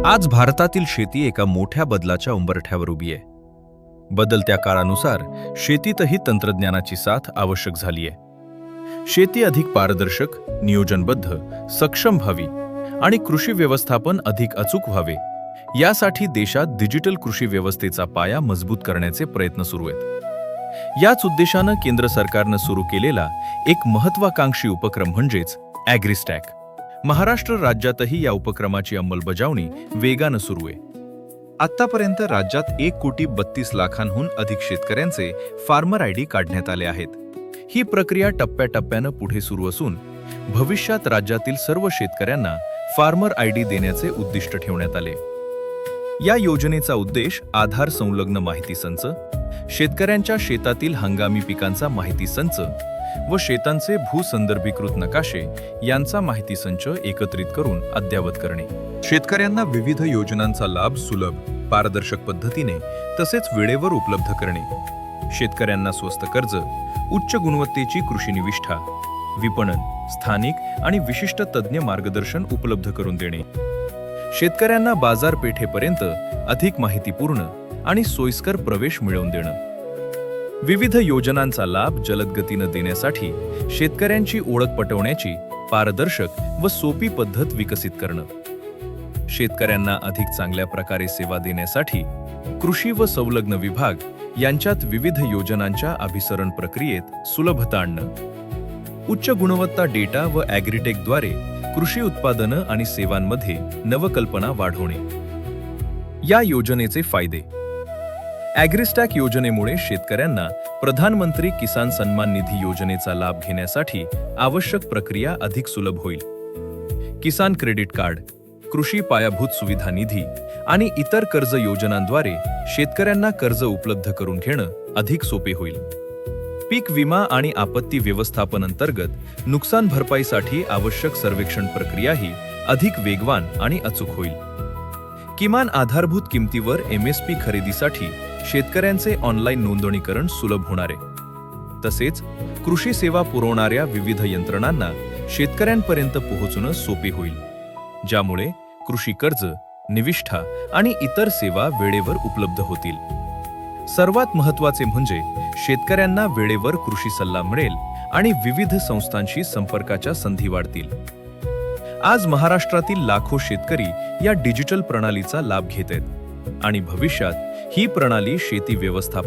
आज भारतातील शेती एका मोठ्या बदलाच्या उंबरठ्यावर उभी आहे. बदलत्या काळानुसार शेतीतही तंत्रज्ञानाची साथ आवश्यक झाली आहे. शेती अधिक पारदर्शक, नियोजनबद्ध, सक्षम व्हावी आणि कृषी व्यवस्थापन अधिक अचूक व्हावे, यासाठी देशात डिजिटल कृषी व्यवस्थेचा पाया मजबूत करण्याचे प्रयत्न सुरू आहेत. याच उद्देशानं केंद्र सरकारनं सुरू केलेला एक महत्त्वाकांक्षी उपक्रम म्हणजेच ॲग्रीस्टॅक. महाराष्ट्र राज्यातही या उपक्रमाची अंमलबजावणी वेगानं सुरू आहे. आत्तापर्यंत राज्यात 1,32,00,000हून अधिक शेतकऱ्यांचे फार्मर आयडी काढण्यात आले आहेत. ही प्रक्रिया टप्प्याटप्प्यानं पुढे सुरू असून भविष्यात राज्यातील सर्व शेतकऱ्यांना फार्मर आयडी देण्याचे उद्दिष्ट ठेवण्यात आले. या योजनेचा उद्देश आधार संलग्न माहिती संच, शेतकऱ्यांच्या शेतातील हंगामी पिकांचा माहिती संच व शेतांचे भूसंदर्भीकृत नकाशे यांचा माहिती संच एकत्रित करून अद्ययावत करणे. शेतकऱ्यांना विविध योजनांचा लाभ सुलभ, पारदर्शक पद्धतीने तसेच वेळेवर उपलब्ध करणे. शेतकऱ्यांना स्वस्त कर्ज, उच्च गुणवत्तेची कृषी निविष्ठा, विपणन, स्थानिक आणि विशिष्ट तज्ज्ञ मार्गदर्शन उपलब्ध करून देणे. शेतकऱ्यांना बाजारपेठेपर्यंत अधिक माहितीपूर्ण आणि सोयीस्कर प्रवेश मिळवून देणं. विविध योजनांचा लाभ जलद गतीनं देण्यासाठी शेतकऱ्यांची ओळख पटवण्याची पारदर्शक व सोपी पद्धत विकसित करणं. शेतकऱ्यांना अधिक चांगल्या प्रकारे सेवा देण्यासाठी कृषी व संलग्न विभाग यांच्यात विविध योजनांच्या अभिसरण प्रक्रियेत सुलभता आणणं. उच्च गुणवत्ता डेटा व ॲग्रीटेकद्वारे कृषी उत्पादनं आणि सेवांमध्ये नवकल्पना वाढवणे. या योजनेचे फायदे. ॲग्रीस्टॅक योजनेमुळे शेतकऱ्यांना प्रधानमंत्री किसान सन्मान निधी योजनेचा लाभ घेण्यासाठी आवश्यक प्रक्रिया अधिक सुलभ होईल. किसान क्रेडिट कार्ड, कृषी पायाभूत सुविधा निधी आणि इतर कर्ज योजनांद्वारे शेतकऱ्यांना कर्ज उपलब्ध करून घेणं अधिक सोपे होईल. पीक विमा आणि आपत्ती व्यवस्थापन अंतर्गत नुकसान भरपाईसाठी आवश्यक सर्वेक्षण प्रक्रियाही अधिक वेगवान आणि अचूक होईल. किमान आधारभूत किमतीवर MSP खरेदीसाठी शेतकऱ्यांचे ऑनलाईन नोंदणीकरण सुलभ होणार आहे. तसेच कृषी सेवा पुरवणाऱ्या विविध यंत्रणांना शेतकऱ्यांपर्यंत पोहोचणं सोपे होईल, ज्यामुळे कृषी कर्ज, निविष्ठा आणि इतर सेवा वेळेवर उपलब्ध होतील. सर्वात महत्त्वाचे म्हणजे शेतकऱ्यांना वेळेवर कृषी सल्ला मिळेल आणि विविध संस्थांशी संपर्काच्या संधी वाढतील. आज महाराष्ट्रातील लाखो शेतकरी या डिजिटल प्रणालीचा लाभ घेत आहेत आणि भविष्यात ही प्रणाली शेती व्यवस्थापन